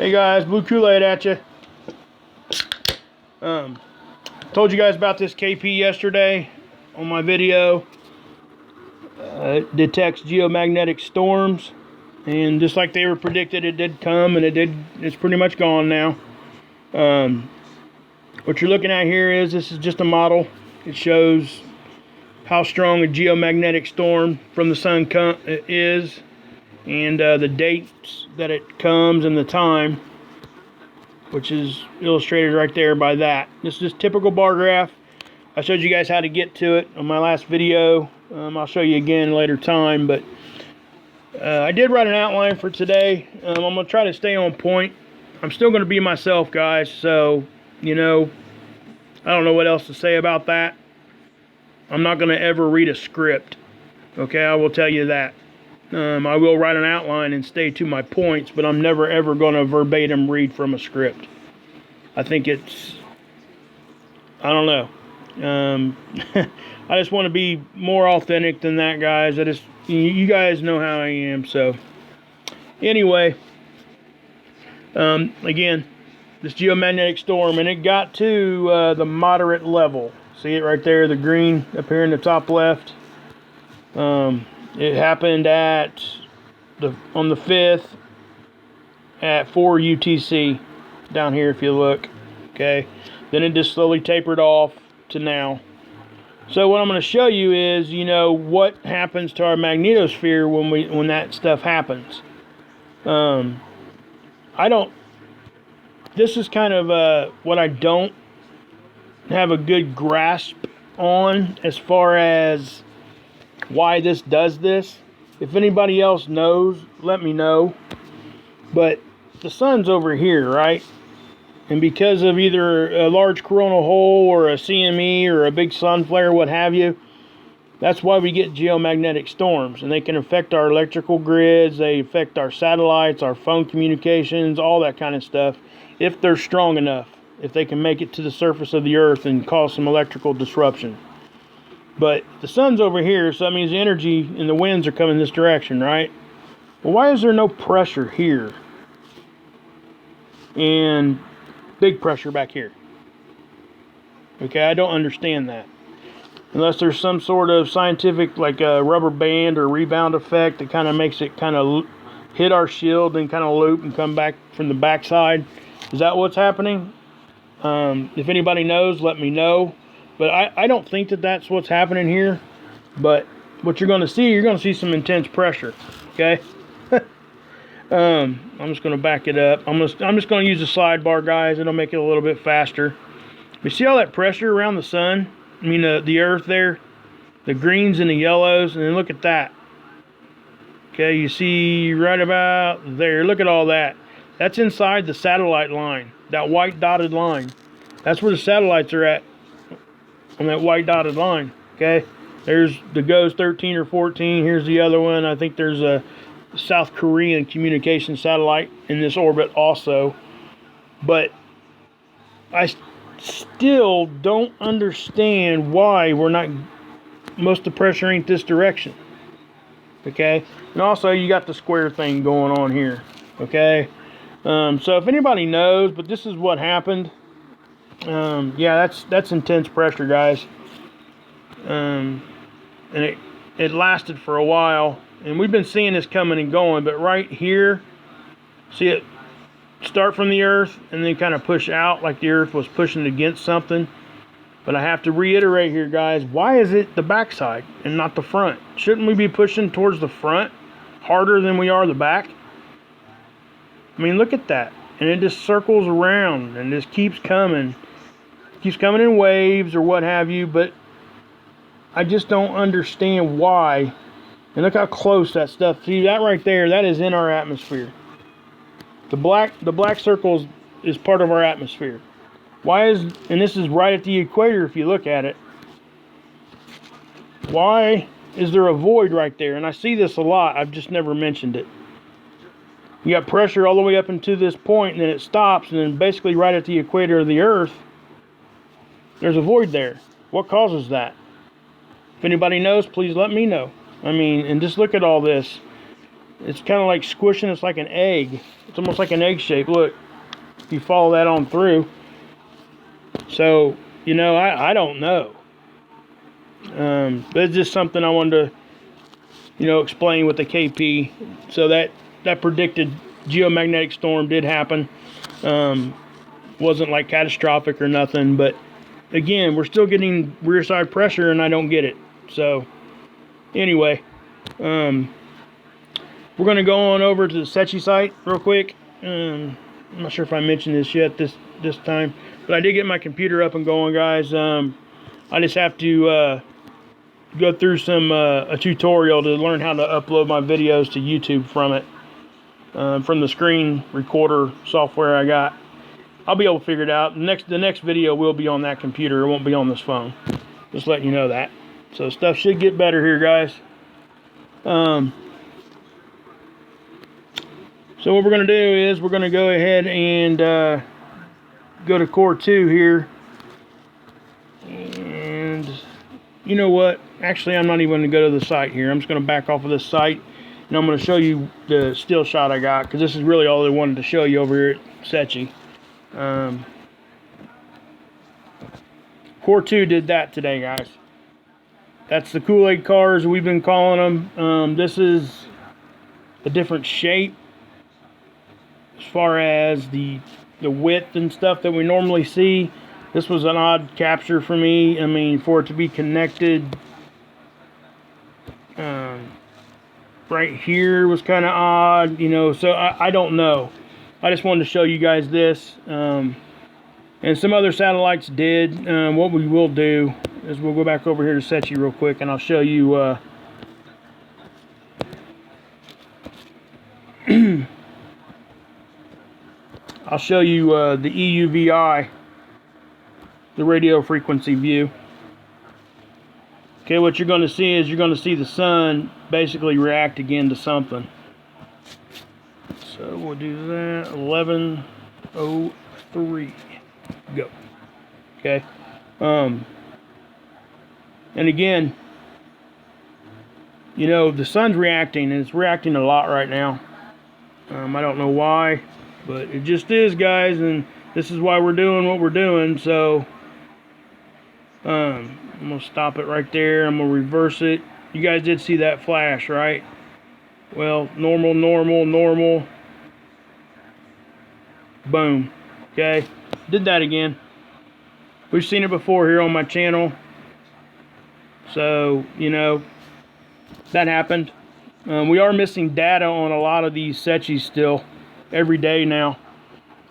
Hey guys, Blue Koolaid at you. Told you guys about this KP yesterday on my video. It detects geomagnetic storms, and just like they were predicted, it did come, and it's pretty much gone now. What you're looking at here is, this is just a model. It shows how strong a geomagnetic storm from the sun is, and the dates that it comes and the time, which is illustrated right there by that. This is just typical bar graph. I showed you guys how to get to it on my last video. I'll show you again later time, but I did write an outline for today. I'm going to try to stay on point. I'm still going to be myself, guys, so, you know, I don't know what else to say about that. I'm not going to ever read a script, okay? I will tell you that. I will write an outline and stay to my points, but I'm never ever going to verbatim read from a script. I think it's, I don't know. I just want to be more authentic than that, guys. You guys know how I am. So anyway, again, this geomagnetic storm, and it got to the moderate level. See it right there, the green up here in the top left. It happened on the 5th at 4 UTC down here if you look. Okay, then it just slowly tapered off to now. So what I'm going to show you is, you know, what happens to our magnetosphere when that stuff happens. This is kind of what I don't have a good grasp on as far as why this does this. If anybody else knows, let me know. But the sun's over here, right? And because of either a large coronal hole or a CME or a big sun flare, what have you, that's why we get geomagnetic storms. And they can affect our electrical grids, they affect our satellites, our phone communications, all that kind of stuff, if they're strong enough, if they can make it to the surface of the earth and cause some electrical disruption. But the sun's over here, so that means the energy and the winds are coming this direction, right? Well, why is there no pressure here and big pressure back here? Okay, I don't understand that. Unless there's some sort of scientific, like a rubber band or rebound effect that kind of makes it kind of hit our shield and kind of loop and come back from the backside. Is that what's happening? If anybody knows, let me know. But I don't think that that's what's happening here. But what you're going to see some intense pressure. Okay? I'm just going to back it up. I'm just going to use the slide bar, guys. It'll make it a little bit faster. You see all that pressure around the sun? I mean, the earth there? The greens and the yellows. And then look at that. Okay, you see right about there. Look at all that. That's inside the satellite line. That white dotted line. That's where the satellites are at. On that white dotted line. Okay, there's the GOES 13 or 14. Here's the other one. I think there's a South Korean communication satellite in this orbit also. But I still don't understand why most of the pressure ain't this direction. Okay, and also you got the square thing going on here. Okay, so if anybody knows, but this is what happened. Yeah, that's intense pressure, guys. And it lasted for a while, and we've been seeing this coming and going. But right here, see it start from the earth and then kind of push out like the earth was pushing against something. But I have to reiterate here, guys, why is it the backside and not the front? Shouldn't we be pushing towards the front harder than we are the back? I mean, look at that. And it just circles around and just keeps coming in waves or what have you. But I just don't understand why. And look how close that stuff, see that right there, that is in our atmosphere. The black circle is part of our atmosphere. And this is right at the equator if you look at it. Why is there a void right there? And I see this a lot, I've just never mentioned it. You got pressure all the way up into this point, and then it stops, and then basically right at the equator of the earth, there's a void there. What causes that? If anybody knows, please let me know. I mean, and just look at all this. It's kind of like squishing. It's like an egg. It's almost like an egg shape. Look, if you follow that on through. So, you know, I don't know. But it's just something I wanted to, you know, explain with the KP. So that predicted geomagnetic storm did happen. Wasn't like catastrophic or nothing, but again, we're still getting rear side pressure and I don't get it. So anyway, we're going to go on over to the Secchi site real quick. I'm not sure if I mentioned this yet this time, but I did get my computer up and going, guys. I just have to go through a tutorial to learn how to upload my videos to YouTube from it, from the screen recorder software I got. I'll be able to figure it out. The next video will be on that computer. It won't be on this phone. Just letting you know that. So stuff should get better here, guys. So what we're going to do is we're going to go ahead and go to Core 2 here. And you know what? Actually, I'm not even going to go to the site here. I'm just going to back off of this site. And I'm going to show you the still shot I got. Because this is really all I wanted to show you over here at Secchi. Core 2 did that today, guys. That's the Koolaid cars we've been calling them. This is a different shape as far as the width and stuff that we normally see. This was an odd capture for me. I mean, for it to be connected right here was kind of odd, you know. So I don't know. I just wanted to show you guys this. And some other satellites did. What we will do is we'll go back over here to Secchi real quick, and I'll show you. I'll show you the EUVI, the radio frequency view. Okay, what you're going to see is you're going to see the sun basically react again to something. So we'll do that. 11:03. Go. Okay. And again, you know, the sun's reacting, and it's reacting a lot right now. I don't know why, but it just is, guys, and this is why we're doing what we're doing. So I'm gonna stop it right there. I'm gonna reverse it. You guys did see that flash, right? Well, normal, normal, normal. Boom. Okay, did that again. We've seen it before here on my channel. So, you know, that happened. We are missing data on a lot of these Secchis still every day now.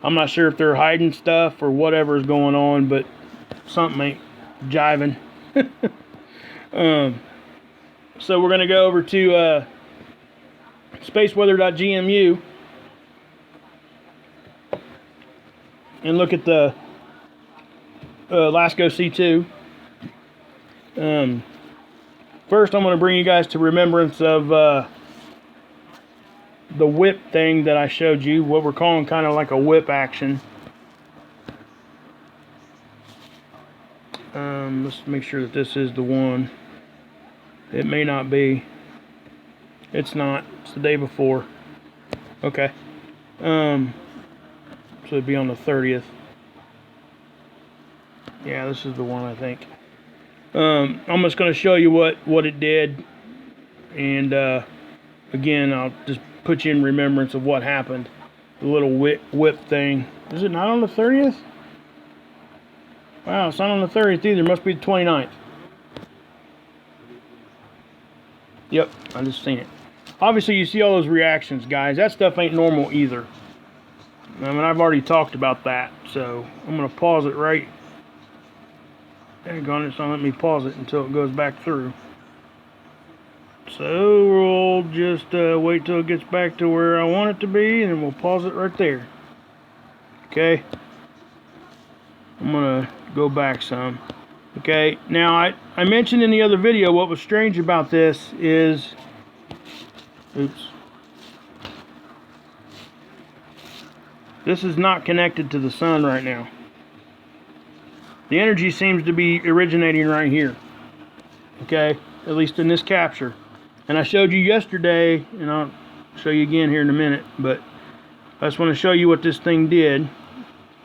I'm not sure if they're hiding stuff or whatever is going on, but something ain't jiving. So we're going to go over to spaceweather.gmu and look at the Lasco C2. First, I'm going to bring you guys to remembrance of the whip thing that I showed you, what we're calling kind of like a whip action. Let's make sure that this is the one. It may not be. It's not. It's the day before. Okay. So it'd be on the 30th. Yeah, this is the one, I think. I'm just going to show you what it did, and again, I'll just put you in remembrance of what happened. The little whip thing. Is it not on the 30th? Wow, it's not on the 30th either. It must be the 29th. Yep, I just seen it. Obviously, you see all those reactions, guys. That stuff ain't normal either. I mean, I've already talked about that, so I'm going to pause it right. Daggone it, it's not letting me pause it until it goes back through. So we'll just wait till it gets back to where I want it to be, and then we'll pause it right there. Okay. I'm going to go back some. Okay, now I mentioned in the other video what was strange about this is, oops, this is not connected to the sun right now. The energy seems to be originating right here, okay, at least in this capture. And I showed you yesterday, and show you again here in a minute, but I just want to show you what this thing did.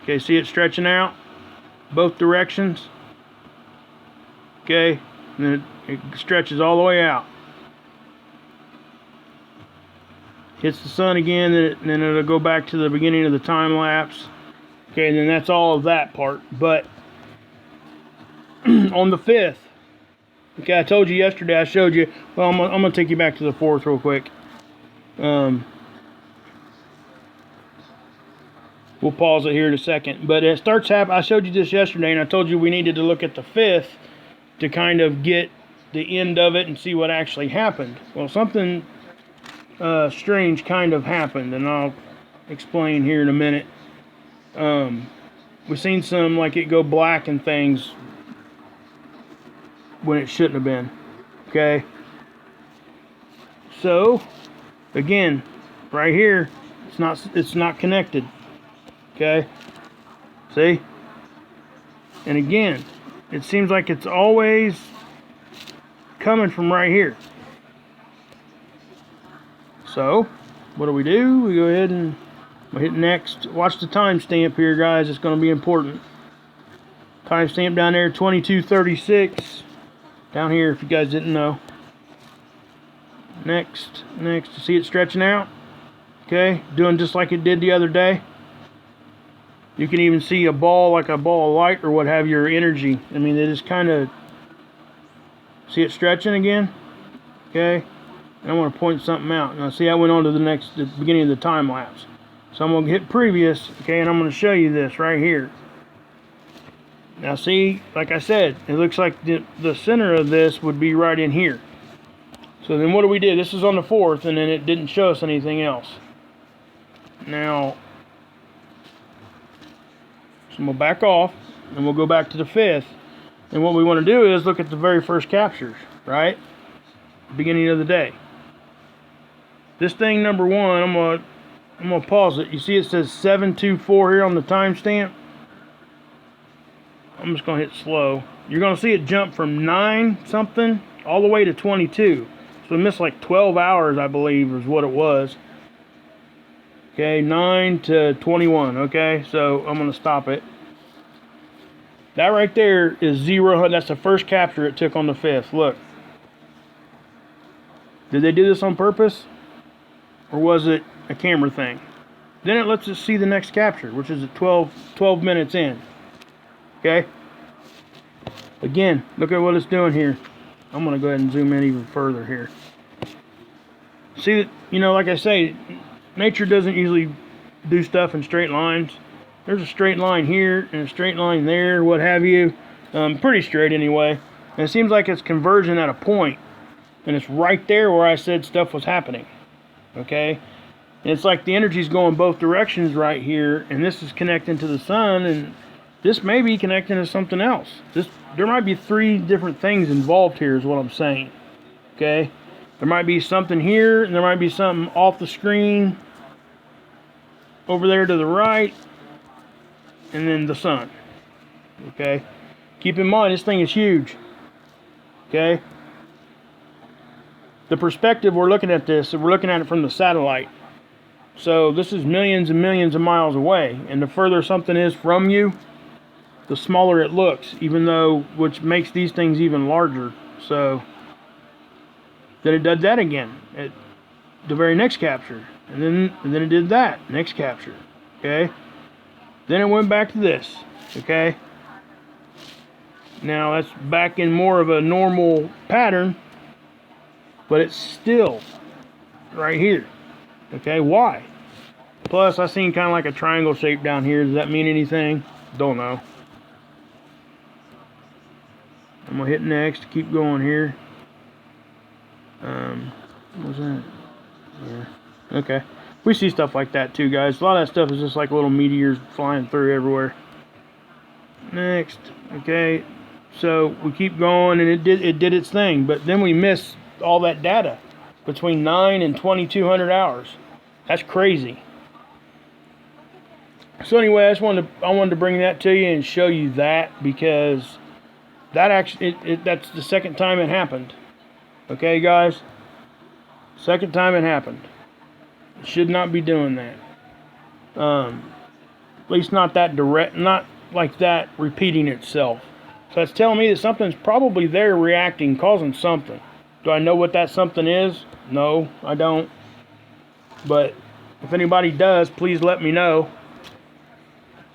Okay, see it stretching out both directions. Okay, and then it stretches all the way out. Hits the sun again, and then it'll go back to the beginning of the time lapse. Okay, and then that's all of that part. But on the 5th, okay, I told you yesterday, I showed you. Well, I'm gonna take you back to the 4th real quick. We'll pause it here in a second. But it starts happening. I showed you this yesterday, and I told you we needed to look at the 5th to kind of get the end of it and see what actually happened. Well, something strange kind of happened, and I'll explain here in a minute. We've seen some like it go black and things when it shouldn't have been. Okay, so again, right here, it's not connected. Okay, see, and again, it seems like it's always coming from right here. So what do? We go ahead and we'll hit next. Watch the timestamp here, guys. It's going to be important. Timestamp down there, 2236. Down here, if you guys didn't know. Next. See it stretching out? Okay, doing just like it did the other day. You can even see a ball, like a ball of light or what have you, or energy. I mean, it just kind of... See it stretching again? Okay. And I want to point something out. Now, see, I went on to the beginning of the time lapse. So I'm going to hit previous, okay, and I'm going to show you this right here. Now, see, like I said, it looks like the center of this would be right in here. So then what do we do? This is on the 4th, and then it didn't show us anything else. Now, so we'll back off, and we'll go back to the 5th. And what we want to do is look at the very first captures, right? Beginning of the day. This thing, number 1, I'm gonna pause it. You see it says 724 here on the timestamp. I'm just gonna hit slow. You're gonna see it jump from 9 something all the way to 22. So we missed like 12 hours, I believe, is what it was. Okay, 9 to 21. Okay, so I'm gonna stop it. That right there is 0. That's the first capture it took on the 5th. Look. Did they do this on purpose? Or was it a camera thing? Then it lets us see the next capture, which is at 12 minutes in. Okay? Again, look at what it's doing here. I'm going to go ahead and zoom in even further here. See, you know, like I say, nature doesn't usually do stuff in straight lines. There's a straight line here and a straight line there, what have you. Pretty straight anyway. And it seems like it's converging at a point. And it's right there where I said stuff was happening. Okay? And it's like the energy's going both directions right here. And this is connecting to the sun. And this may be connecting to something else. There might be 3 different things involved here is what I'm saying. Okay? There might be something here. And there might be something off the screen. Over there to the right. And then the sun. Okay? Keep in mind, this thing is huge. Okay? The perspective we're looking at this, we're looking at it from the satellite. So this is millions and millions of miles away. And the further something is from you, the smaller it looks. Even though, which makes these things even larger. So, then it did that again. At the very next capture. And then it did that. Next capture. Okay? Then it went back to this. Okay? Now that's back in more of a normal pattern. But it's still right here. Okay, why? Plus, I seen kind of like a triangle shape down here. Does that mean anything? Don't know. I'm going to hit next. Keep going here. What was that? Yeah. Okay. We see stuff like that too, guys. A lot of that stuff is just like little meteors flying through everywhere. Next. Okay. So, we keep going, and it did its thing. But then we miss all that data between 9 and 2200 hours. That's crazy. So anyway, I wanted to bring that to you and show you that, because that actually that's the second time it happened. Okay, guys, second time it happened. Should not be doing that. At least not that direct, not like that repeating itself. So that's telling me that something's probably there reacting, causing something. Do I know what that something is? No, I don't. But if anybody does, please let me know.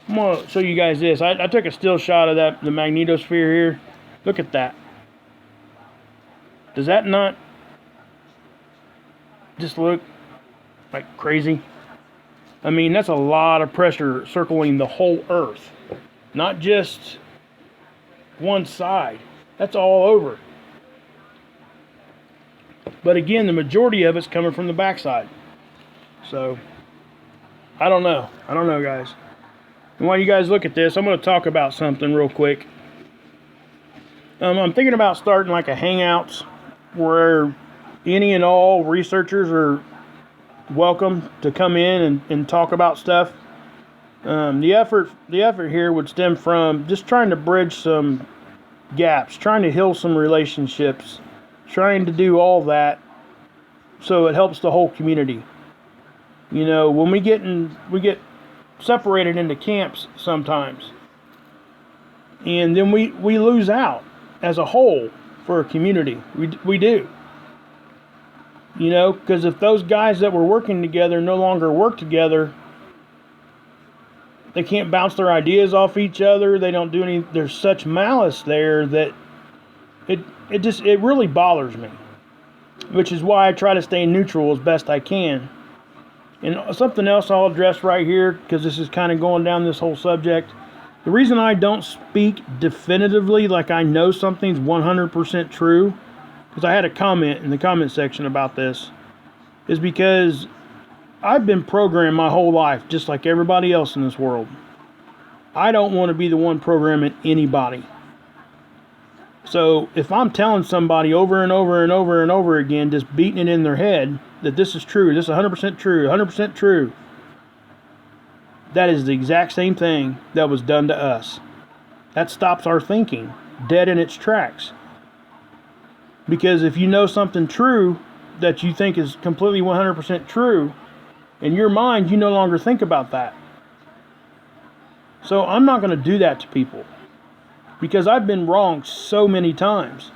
I'm going to show you guys this. I took a still shot of the magnetosphere here. Look at that. Does that not just look like crazy? I mean, that's a lot of pressure circling the whole Earth. Not just one side. That's all over. But again, the majority of it's coming from the backside. So, I don't know. I don't know, guys. And while you guys look at this, I'm going to talk about something real quick. I'm thinking about starting like a Hangouts where any and all researchers are welcome to come in and talk about stuff. The effort here would stem from just trying to bridge some gaps, trying to heal some relationships, trying to do all that so it helps the whole community. You know, when we get separated into camps sometimes, and then we lose out as a whole for a community. We do. You know, because if those guys that were working together no longer work together, they can't bounce their ideas off each other. They don't do any. There's such malice there that it really bothers me, which is why I try to stay neutral as best I can. And something else I'll address right here, because this is kind of going down this whole subject. The reason I don't speak definitively like I know something's 100% true, because I had a comment in the comment section about this, is because I've been programmed my whole life just like everybody else in this world. I don't want to be the one programming anybody. So if I'm telling somebody over and over and over and over again, just beating it in their head, that this is true, this is 100% true, 100% true, that is the exact same thing that was done to us. That stops our thinking dead in its tracks. Because if you know something true that you think is completely 100% true, in your mind, you no longer think about that. So I'm not going to do that to people, because I've been wrong so many times.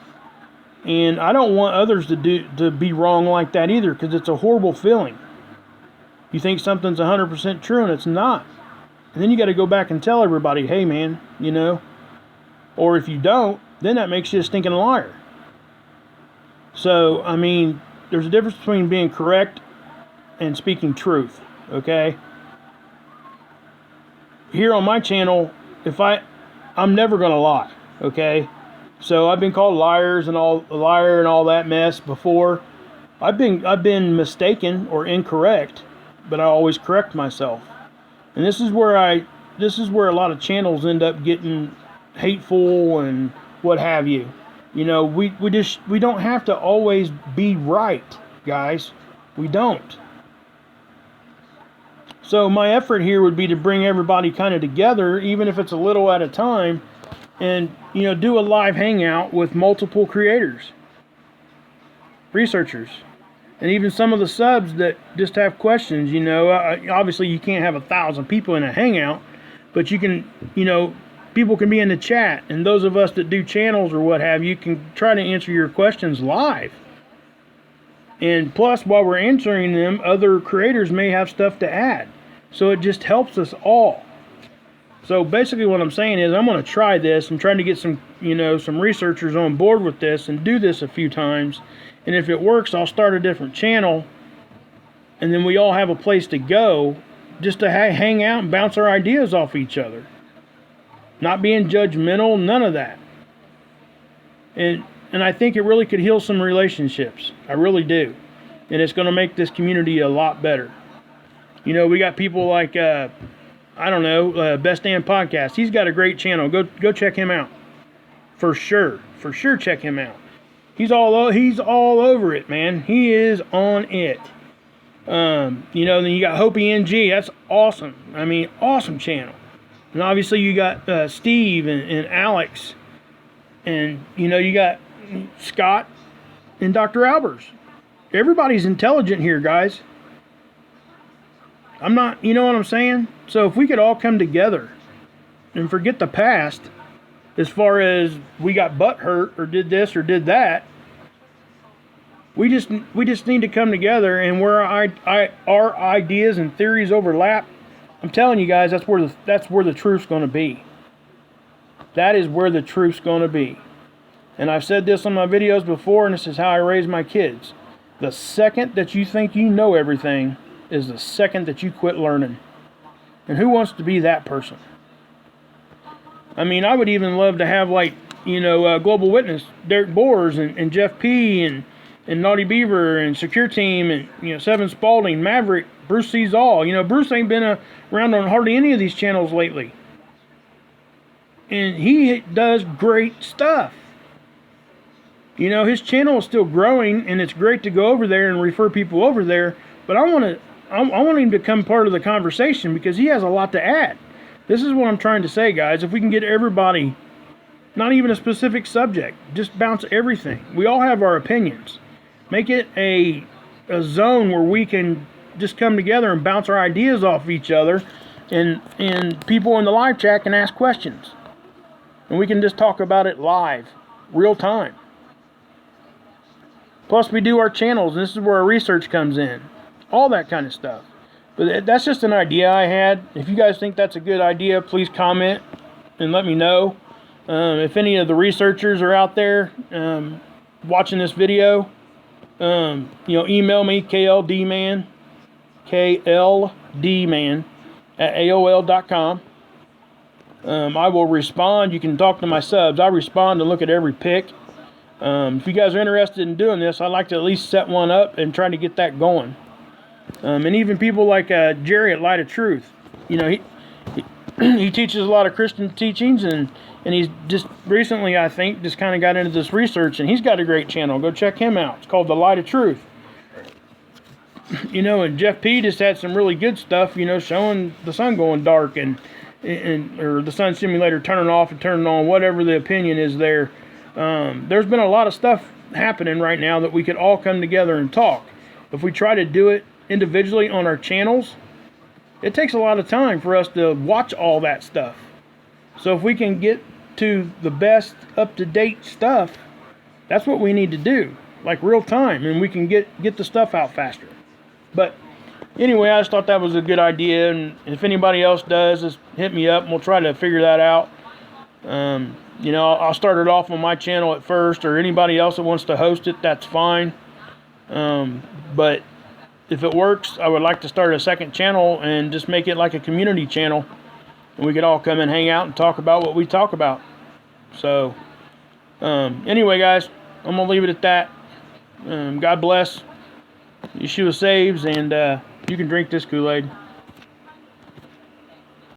And I don't want others to be wrong like that either, because it's a horrible feeling. You think something's 100% true and it's not. And then you got to go back and tell everybody, hey man, you know. Or if you don't, then that makes you a stinking liar. So, I mean, there's a difference between being correct and speaking truth, okay? Here on my channel, I'm never going to lie, okay? So I've been called a liar and all that mess before. I've been mistaken or incorrect, but I always correct myself. And this is where a lot of channels end up getting hateful and what have you. You know, we don't have to always be right, guys. We don't. So my effort here would be to bring everybody kind of together, even if it's a little at a time, and, you know, do a live hangout with multiple creators, researchers, and even some of the subs that just have questions. You know, obviously you can't have 1,000 people in a hangout, but you can, you know, people can be in the chat, and those of us that do channels or what have you can try to answer your questions live. And plus, while we're answering them, other creators may have stuff to add. So it just helps us all. So basically what I'm saying is I'm going to try this. I'm trying to get some researchers on board with this and do this a few times. And if it works, I'll start a different channel. And then we all have a place to go just to hang out and bounce our ideas off each other. Not being judgmental, none of that. And I think it really could heal some relationships. I really do. And it's going to make this community a lot better. You know, we got people like, Best Damn Podcast. He's got a great channel. Go check him out. For sure check him out. He's all over it, man. He is on it. Then you got Hopi NG. That's awesome. I mean, awesome channel. And obviously you got Steve and Alex. And, you got Scott and Dr. Albers. Everybody's intelligent here, guys. I'm not, you know what I'm saying? So if we could all come together and forget the past, as far as we got butt hurt or did this or did that, we just need to come together, and where our ideas and theories overlap, I'm telling you guys, that's where the truth's going to be. That is where the truth's going to be. And I've said this on my videos before, and this is how I raise my kids. The second that you think you know everything is the second that you quit learning. And who wants to be that person? I mean, I would even love to have, like, you know, Global Witness, Derek Boers and Jeff P. and Naughty Beaver and Secure Team and, you know, Seven Spalding, Maverick, Bruce Sees All. You know, Bruce ain't been around on hardly any of these channels lately. And he does great stuff. You know, his channel is still growing, and it's great to go over there and refer people over there. But I want him to become part of the conversation because he has a lot to add. This is what I'm trying to say, guys. If we can get everybody, not even a specific subject, just bounce everything. We all have our opinions. Make it a zone where we can just come together and bounce our ideas off each other, and people in the live chat can ask questions. And we can just talk about it live, real time. Plus, we do our channels, and this is where our research comes in. All that kind of stuff. But that's just an idea I had. If you guys think that's a good idea, please comment and let me know. If any of the researchers are out there watching this video, you know, email me, KLDman at AOL.com. I will respond. You can talk to my subs. I respond and look at every pic. If you guys are interested in doing this, I'd like to at least set one up and try to get that going. And even people like Jerry at Light of Truth, you know, he teaches a lot of Christian teachings, and he's just recently, I think, just kind of got into this research, and he's got a great channel. Go check him out. It's called The Light of Truth. You know, and Jeff P. just had some really good stuff, you know, showing the sun going dark and or the sun simulator turning off and turning on, whatever the opinion is there. There's been a lot of stuff happening right now that we could all come together and talk. If we try to do it individually on our channels, it takes a lot of time for us to watch all that stuff. So if we can get to the best up-to-date stuff, that's what we need to do, like real time, and we can get the stuff out faster. But anyway, I just thought that was a good idea, and if anybody else does, just hit me up and we'll try to figure that out. You know, I'll start it off on my channel at first, or anybody else that wants to host it, that's fine. But if it works, I would like to start a second channel and just make it like a community channel, and we could all come and hang out and talk about what we talk about. So anyway, guys, I'm gonna leave it at that. God bless. Yeshua saves, and you can drink this Kool-Aid.